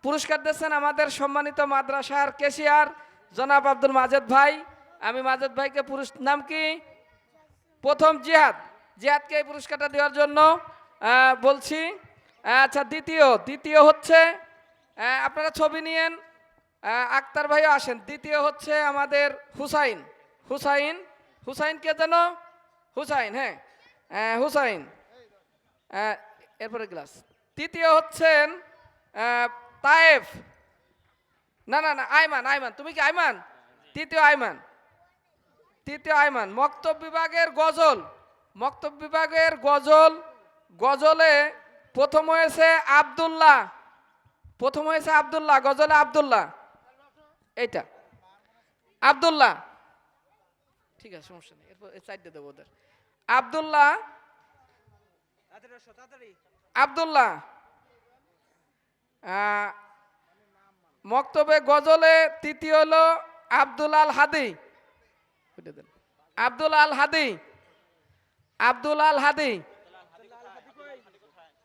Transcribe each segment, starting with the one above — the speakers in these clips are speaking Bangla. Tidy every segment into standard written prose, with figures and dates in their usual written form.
পুরস্কার দিচ্ছেন আমাদের সম্মানিত মাদ্রাসার কেশিয়ার জনাব আব্দুল মাজেদ ভাই। আমি মাজেদ ভাইকে নাম কি প্রথম জিহাদকে এই পুরস্কারটা দেওয়ার জন্য বলছি। আচ্ছা, দ্বিতীয় হচ্ছে আপনারা ছবি নিয়েন, আক্তার ভাইও আসেন। দ্বিতীয় হচ্ছে আমাদের হুসাইন কে যেন হুসাইন, হ্যাঁ হুসাইন। এরপরে গ্লাস। তৃতীয় হচ্ছেন তায়েফ, না আইমান, তুমি কি আইমান? তৃতীয় আইমান। মক্তব বিভাগের গজলে প্রথম হয়েছে আব্দুল্লাহ, গজলে আব্দুল্লাহ, এইটা আব্দুল্লাহ, ঠিক আছে সমস্যা নেই, এরপর সাইডে দেবো ওদের। আব্দুল্লাহ মক্তবে গজলে তৃতীয় হলো আব্দুল আল হাদি।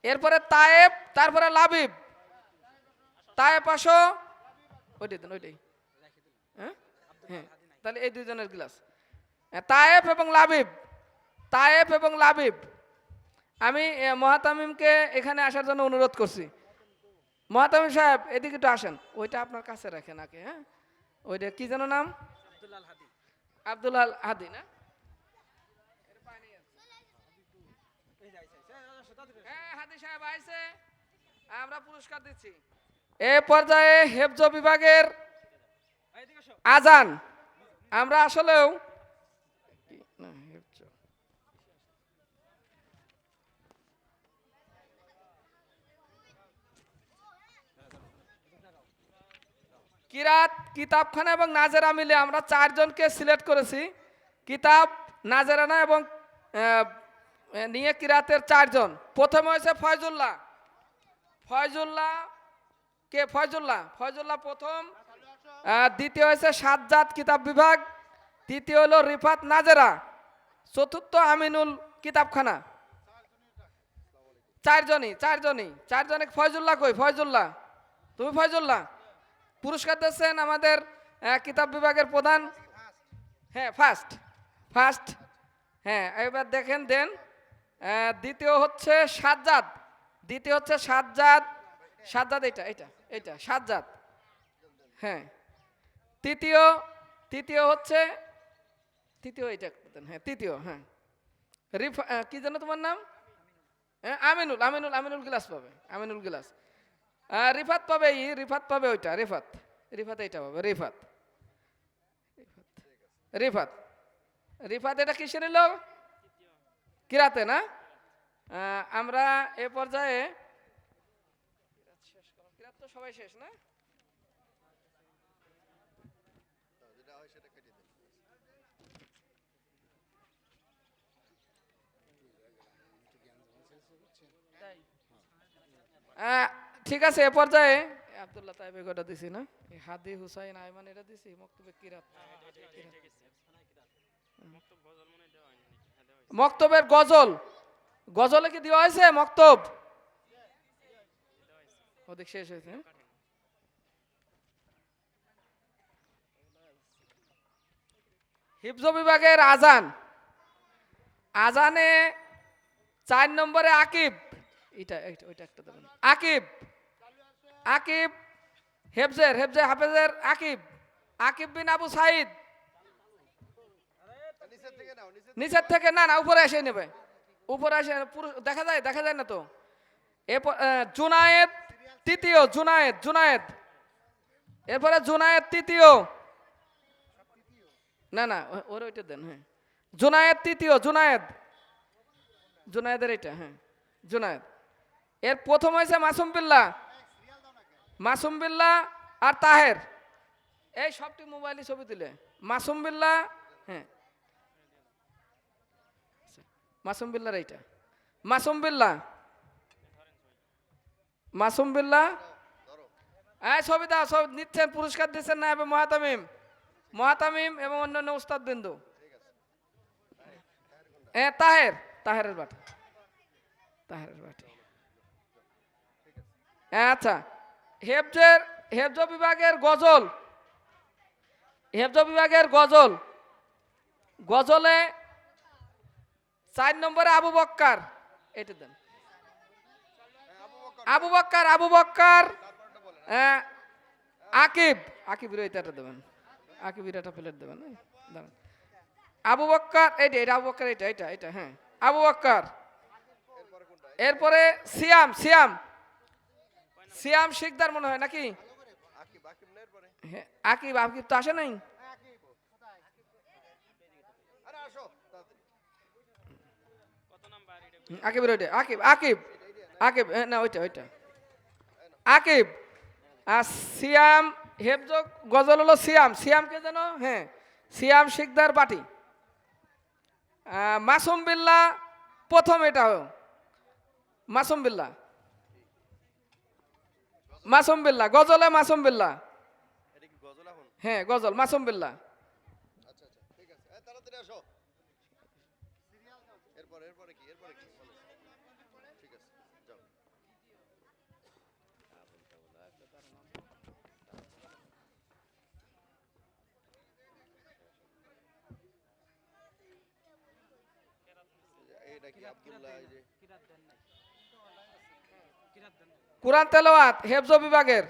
এরপরে তায়েব, তারপরে লাবিব। তায়েব আসো, ওইটাই হ্যাঁ, তাহলে এই দুইজনের গ্লাস। তায়েব এবং লাবিব। আমি মহাতামিমকে এখানে আসার জন্য অনুরোধ করছি। মহাতামিম সাহেব এদিকে একটু আসেন, ওইটা আপনার কাছে রাখেন আগে। হ্যাঁ, ওইটা কি যেন নাম? আব্দুল আল হাদি না? হাদি সাহেব আইছে, আমরা পুরস্কার দিচ্ছি। এ পর্যায়ে হেফজ বিভাগের আজান। আমরা আসলেও কিরাত, কিতাবখানা এবং নাজেরা মিলে আমরা 4 জনকে সিলেক্ট করেছি। কিতাব, নাজেরানা এবং নিয়ে কিরাতের 4 জন। প্রথম হয়েছে ফয়জুল্লাহ প্রথম। দ্বিতীয় হয়েছে সাজ্জাদ কিতাব বিভাগ। তৃতীয় হলো রিফাত নাজেরা। চতুর্থ আমিনুল কিতাবখানা। 4 জনই। ফয়জুল্লাহ কই? তুমি ফয়জুল্লাহ। পুরস্কার দিচ্ছেন আমাদের কিতাব বিভাগের প্রধান। হ্যাঁ, ফার্স্ট। হ্যাঁ, এবার দেখেন দেন। দ্বিতীয় হচ্ছে সাজ্জাদ, এটা সাজ্জাদ। হ্যাঁ, তৃতীয় হচ্ছে হ্যাঁ কি যেন তোমার নাম? আমিনুল গ্লাস পাবে, রিফাত পাবে ওইটা, রিফাত এইটা পাবে, রিফাত এটা কিসে নিল? কিরাতে না? আমরা এ পর্যায়ে কিরাত তো সবাই শেষ না? ঠিক আছে, এ পর্যায়ে আব্দুল্লাহ তাইবে গোটা দিছি না, হাদি, হুসাইন, আইমান এটা দিছি। মক্তবে কিরাত, মক্তবের গজলে কি দেওয়া হয়েছে? মক্তব ওদিক শেষ হয়েছে। হিফজ বিভাগের আজানে 4 নম্বরে আকিব, ওইটা একটা দেবেন। আকিব হাফেজের আকিব বিন আবু সাইদ। নিচের থেকে না, উপরে এসে নেবে, উপরে এসে দেখা যায় না তো। জুনায়েদ তৃতীয়, এরপরে জুনায়েদ তৃতীয়, না ওর ওইটা দেন। হ্যাঁ, জুনায়েদ তৃতীয়, জুনায়েদের এটা। হ্যাঁ, জুনায়েদ। এর প্রথম হয়েছে মাসুম বিল্লাহ আর তাহের। এই সবটি মোবাইলে ছবি তুলে মাসুম বিল্লাহ। হ্যাঁ, মাসুম বিল্লাহর এইটা, মাসুম বিল্লাহ। ছবি দাও, সব নিচ্ছেন, পুরস্কার দিচ্ছেন না এবং মহাতামিম এবং অন্যান্য উস্তাদ বিন্দু। তাহেরের বাটি। আচ্ছা, হেফজের হেফজ বিভাগের গজল, হেফজ বিভাগের গজল, গজলে 4 নম্বরে আবু বক্কার, এটা দেন। আবু বক্কার, আবু বক্কার, আকিব, আকিবের এটা দেবেন, আকিবের এটা প্লেট দেবেন, দাঁড়ান। আবু বক্কার, এইটা এটা আবু বক্কার, এটা এটা এটা হ্যাঁ আবু বক্কার। এরপরে সিয়াম, সিয়াম, সিয়াম শিকদার মনে হয় নাকি? হ্যাঁ, আকিব, আকিব তো আসে নাই। আকিবের ওইটা, আকিব, আকিব, আকিব, না ওইটা ওইটা আকিব। আর সিয়াম হেফজ গজল হলো সিয়াম, সিয়ামকে যেন হ্যাঁ সিয়াম শিকদার পাটি। মাসুম বিল্লাহ প্রথম, এটা মাসুম বিল্লাহ, মাসুম বিল্লাহ গজলে মাসুম বিল্লাহ, হ্যাঁ গজল মাসুম বিল্লাহ। কুরআন তেলাওয়াত হেফজ বিভাগের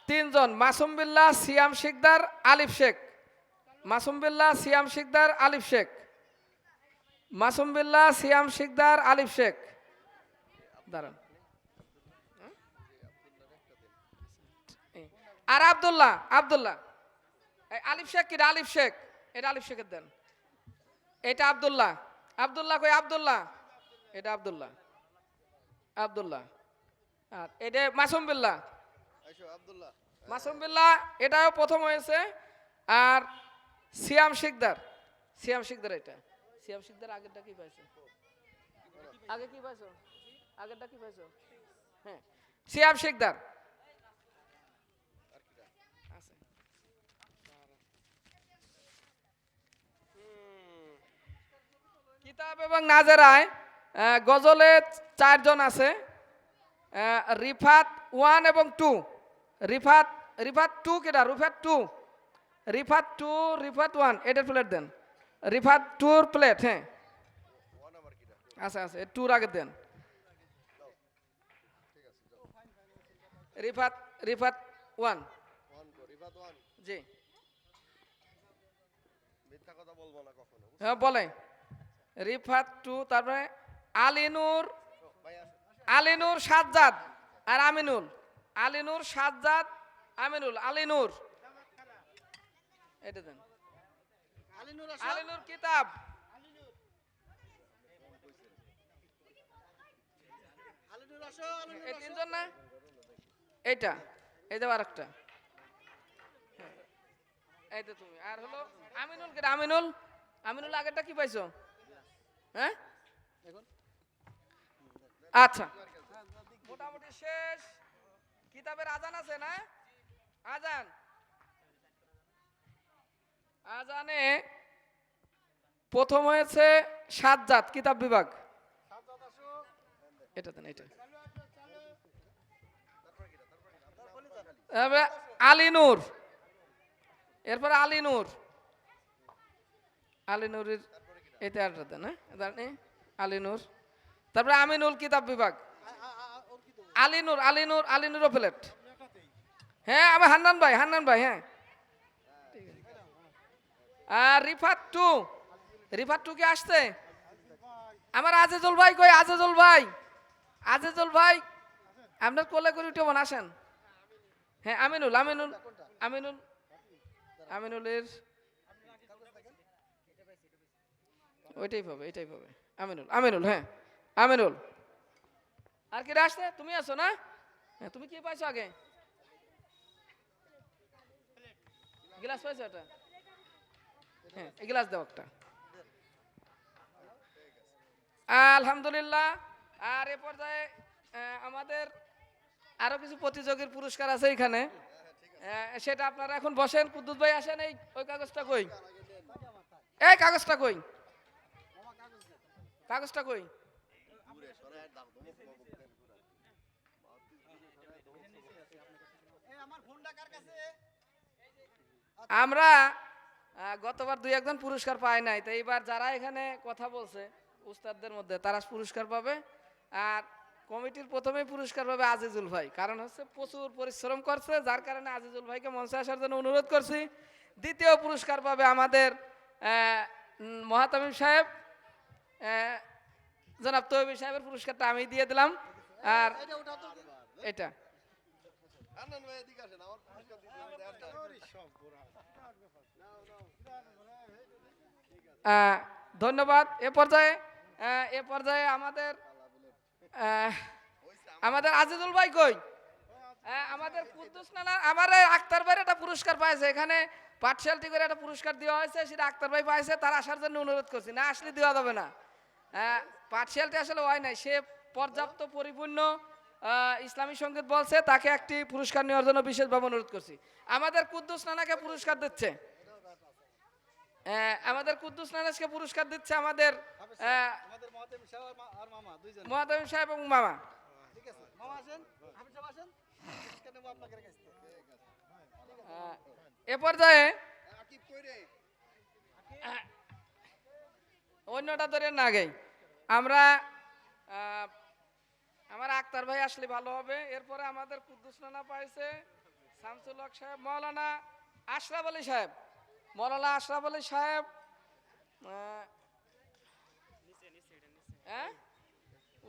3 জন, মাসুম বিল্লাহ, সিয়াম শিকদার, আলিফ শেখ। মাসুম বিল্লাহ, সিয়াম শিকদার, আলিফ শেখ। মাসুম বিল্লাহ, সিয়াম শিকদার, আলিফ শেখ। দাঁড়ান। আর আব্দুল্লাহ, আব্দুল্লাহ, আলিফ শেখ কি? আলিফ শেখ, এটা আলিফ শেখের দেন। এটা আব্দুল্লাহ, আব্দুল্লাহ কই? আব্দুল্লাহ, এটা আব্দুল্লাহ, আব্দুল্লাহ। আর এটা মাসুম বিল্লাহ, মাসুম বিল্লাহ এটাও প্রথম হয়েছে। আর সিয়াম শিকদার, সিয়াম শিকদার, এটা সিয়াম শিকদার। আগেরটা কি পাইছো? আগে কি পাইছো? আগেরটা কি পাইছো? হ্যাঁ সিয়াম শিকদার। কিতাব এবং নাজেরায় গজলে 4 জন আছে, রিফাত 1 এবং 2। রিফাত, রিফাত 2 কেটা? রিফাত 2, রিফাত 2, রিফাত 1, এটার প্লেট দেন। রিফাত 2 প্লেট, হ্যাঁ আচ্ছা আচ্ছা 2 আগে দেন। রিফাত, রিফাত 1, জি হ্যাঁ বলে। রিফাত 2, তারপরে আলিনুর, আলিনুর সাজ্জাদ আর আমিনুল, আলিনুর সাজ্জাদ আমিনুল, আলিনুর এটা দেন। আলিনুর কিতাব, এই 3 জন না? এইটা, এই যে আরেকটা, এই তো তুমি। আর হলো আমিনুল কেটা? আমিনুল, আমিনুল আগেরটা কি পাইছো? হ্যাঁ আচ্ছা মোটামুটি শেষ। কিতাবের আজান আছে না? আজান, আজানে প্রথম হয়েছে সাজ্জাদ কিতাব বিভাগ, এটা দেন এটা। আলিনুর, এরপরে আলিনুর, আলিনুরের এটা আর দেন, হ্যাঁ আলিনুর। তারপরে আমিনুল কিতাব বিভাগ, আলিনুর, আলিনুর, আলিনুরও প্লেট। হ্যাঁ আমি হান্নান ভাই, হান্নান ভাই, হ্যাঁ। আর রিফাত 2, রিফাত 2 কি আসছে? আমার আজিজুল ভাই কই? আজিজুল ভাই, আজিজুল ভাই আপনার কোলে করে উঠে বোন আসেন। হ্যাঁ আমিনুল, আমিনুল, আমিনুল, আমিনুলের ওইটাই পাবে, এটাই পাবে। আমিনুল, আমিনুল, হ্যাঁ আমিনুল। আর কি আসছে? তুমি আছো না? হ্যাঁ তুমি কি পাইছো আগে? গ্লাস পাইছো? এটা হ্যাঁ এই গ্লাস দাও একটা। আলহামদুলিল্লাহ। আর এ পর্যায়ে আমাদের আরো কিছু প্রতিযোগীর পুরস্কার আছে এখানে, সেটা আপনারা এখন বসেন। কুদ্দুস ভাই আসেন, এই ওই কাগজটা কই? এই কাগজটা কই? কাগজটা কই? আমরা গতবার দুই একজন পুরস্কার পাই নাই, তো এইবার যারা এখানে কথা বলছে উস্তাদদের মধ্যে তারা পুরস্কার পাবে। আর কমিটির প্রথমেই পুরস্কার পাবে আজিজুল ভাই, কারণ হচ্ছে প্রচুর পরিশ্রম করছে, যার কারণে আজিজুল ভাইকে মঞ্চে আসার জন্য অনুরোধ করছি। দ্বিতীয় পুরস্কার পাবে আমাদের মহাতামিম সাহেব, জনাব তৈবী সাহেবের পুরস্কারটা আমি দিয়ে দিলাম। আর এটা ধন্যবাদ। এ পর্যায়ে আমাদের আমাদের আজিজুল ভাই কই? আমাদের কুদ্দুস নানা আমার আক্তার ভাইয়ের একটা পুরস্কার পাইছে, এখানে পাঠশালটি করে একটা পুরস্কার দেওয়া হয়েছে, সেটা আক্তার ভাই পাইছে, তার আসার জন্য অনুরোধ করছি, না আসলে দেওয়া যাবে না। পাঠশালটি আসলে হয় নাই, সে পর্যাপ্ত পরিপূর্ণ ইসলামী সঙ্গীত বলছে, তাকে একটি পুরস্কার নেওয়ার জন্য বিশেষভাবে অনুরোধ করছি। আমাদের কুদ্দুস নানাকে পুরস্কার দিচ্ছে, আমাদের কুদ্দুস নানাকে পুরস্কার দিচ্ছে আমাদের মহাতামিম সাহেব এবং মামা। এ পর্যায়ে অন্যটা ধরে না গে আমরা আমার আক্তার ভাই আসলে ভালো হবে। এরপরে আমাদের কুদ্দুস নানা পাইছে শামসুল হক সাহেব, মৌলানা আশরাফ আলী সাহেব, মৌলানা আশরাফ আলী সাহেব। হ্যাঁ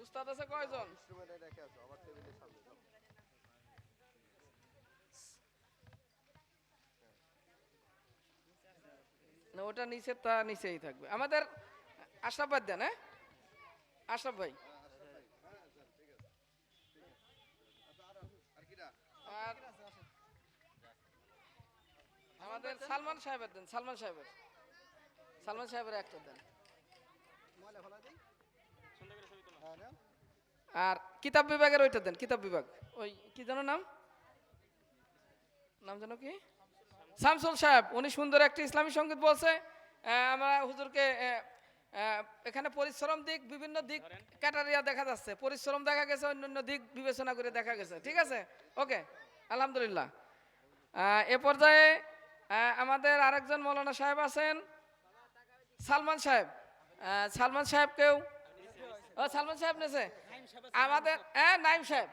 উস্তাদ আছে কয়জন? না ওটা নিচে, তা নিচেই থাকবে। আমাদের আশরাফ ভাই দেন, হ্যাঁ আশরাফ ভাই। আর আমাদের সালমান সাহেবের দেন, সালমান সাহেবের একটা দেন। আর কিতাব বিভাগের ওইটা দেন, কিতাব বিভাগ ওই কি যেন নাম যেন কি শামসুল সাহেব, উনি সুন্দর একটি ইসলামী সঙ্গীত বলছে। আমরা হুজুরকে এখানে পরিশ্রম দিক, বিভিন্ন দিক ক্যাটারিয়া দেখা যাচ্ছে, পরিশ্রম দেখা গেছে, অন্যান্য দিক বিবেচনা করে দেখা গেছে। ঠিক আছে, ওকে, আলহামদুলিল্লাহ। এ পর্যায়ে আমাদের আরেকজন মৌলানা সাহেব আছেন সালমান সাহেব। সালমান সাহেবকেও সালমান সাহেব নেছে আমাদের নাইম সাহেব।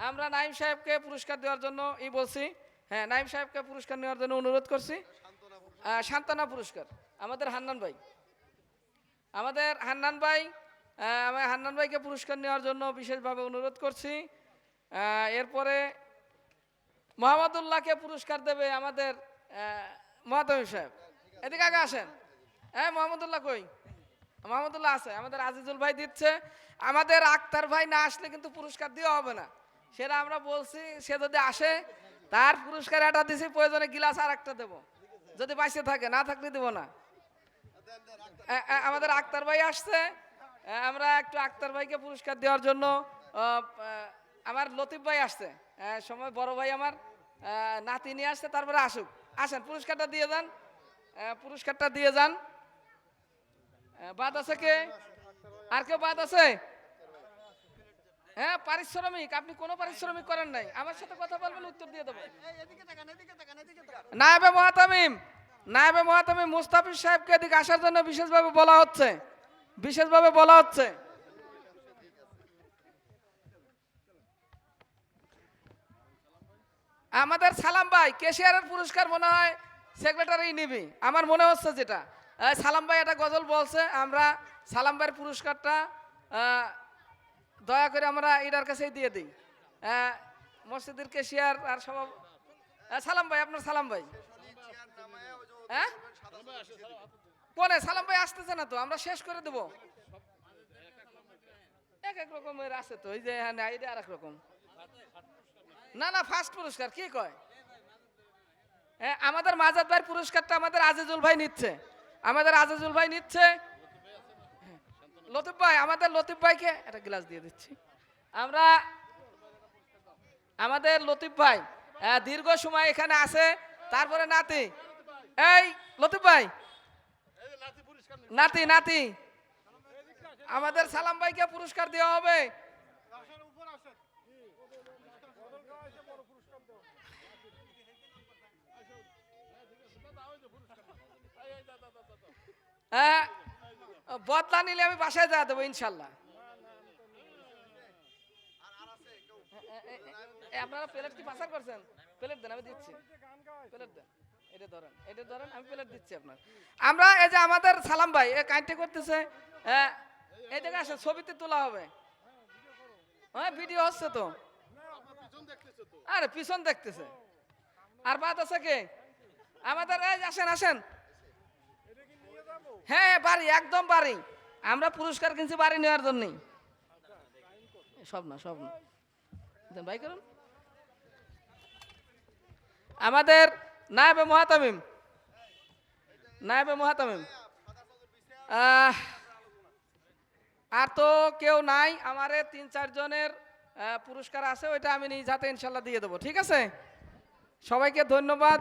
আমরা নাইম সাহেবকে পুরস্কার দেওয়ার জন্য বলছি, হ্যাঁ নাইম সাহেবকে পুরস্কার নেওয়ার জন্য অনুরোধ করছি। সান্ত্বনা পুরস্কার আমাদের হান্নান ভাই, আমি হান্নান ভাইকে পুরস্কার নেওয়ার জন্য বিশেষভাবে অনুরোধ করছি। এরপরে মোহাম্মদুল্লাহকে পুরস্কার দেবে আমাদের মহাতামিম সাহেব। এদিকে আগে আসেন। হ্যাঁ মোহাম্মদুল্লাহ কই? মোহাম্মদুল্লাহ আছে, আমাদের আজিজুল ভাই দিচ্ছে। আমাদের আক্তার ভাই না আসলে কিন্তু পুরস্কার দেওয়া হবে না, সেটা আমরা বলছি। সে যদি আসে তার পুরস্কার একটা দিছি, প্রয়োজনে গিলাস আর একটা দেবো, যদি বাইসে থাকে, না থাকলে দেবো না। আমাদের আক্তার ভাই আসছে, আমরা একটু আক্তার ভাইকে পুরস্কার দেওয়ার জন্য আমার লতিফ ভাই আসছে, সময় বড় ভাই আমার নাতি নিয়ে আসছে, তারপরে আসুক। আসেন পুরস্কারটা দিয়ে যান, পুরস্কারটা দিয়ে যান। বাদ আছে কে? আর কেউ বাদ আছে? হ্যাঁ পারিশ্রমিক, আপনি কোনো পারিশ্রমিক করেন নাই, আমার সাথে কথা বলবেন, উত্তর দিয়ে দেবো। নায়েবে মহাতামিম মুস্তাফিজ সাহেবকে এদিকে আসার জন্য বিশেষভাবে বলা হচ্ছে। আমাদের সালাম ভাই কেশিয়ারের পুরস্কার মনে হয় সেক্রেটারি নিবি, আমার মনে হচ্ছে যেটা। সালাম ভাই একটা গজল বলছে, আমরা সালাম ভাইয়ের পুরস্কারটা দয়া করে আমরা এটার কাছেই দিয়ে দিই। মসজিদের কেশিয়ার আর সব সালাম ভাই, আপনার সালাম ভাই। হ্যাঁ কোনে সালাম ভাই আসতেছে না তো, আমরা শেষ করে দেবো। এক এক রকমের আছে তো, এই যে এটা আর এক রকম না ফার্স্ট পুরস্কার কি কয়? আমাদের মাজাদ ভাইয়ের পুরস্কারটা আমাদের আজিজুল ভাই নিচ্ছে, লতিফ ভাই, আমাদের লতিফ ভাইকে একটা গ্লাস দিয়ে দিচ্ছি আমরা। আমাদের লতিফ ভাই দীর্ঘ সময় এখানে আছে, তারপরে নাতি, এই লতিফ ভাই নাতি আমাদের সালাম ভাইকে পুরস্কার দেওয়া হবে। হ্যাঁ, বদলা নিলে আমি বাসায় যা দেবো ইনশাল্লাহ। আপনারা প্লেট কি পাচার করছেন? প্লেট দেন, আমি দিচ্ছি। প্লেট দেন, এটা ধরেন, এটা ধরেন, আমি প্লেট দিচ্ছি আপনার। আমরা এই যে আমাদের সালাম ভাই এ কাইন্টে করতেছে, এই জায়গায় আসেন, ছবিতে তোলা হবে। হ্যাঁ, ভিডিও হচ্ছে তো। আরে পিছন দেখতেছে। আর বাদ আছে কে আমাদের? এই আসেন আসেন। হ্যাঁ বাড়ি, একদম বাড়ি। আমরা পুরস্কার কিনছি বাড়ি নেওয়ার জন্যই। সব না, সব না, দেন ভাই করুন। আমাদের নায়েবে মুহাতামিম, নায়েবে মুহাতামিম। আর তো কেউ নাই। আমারে 3-4 জনের পুরস্কার আছে, ওইটা আমি নিজ হাতে ইনশাল্লাহ দিয়ে দেবো। ঠিক আছে, সবাইকে ধন্যবাদ।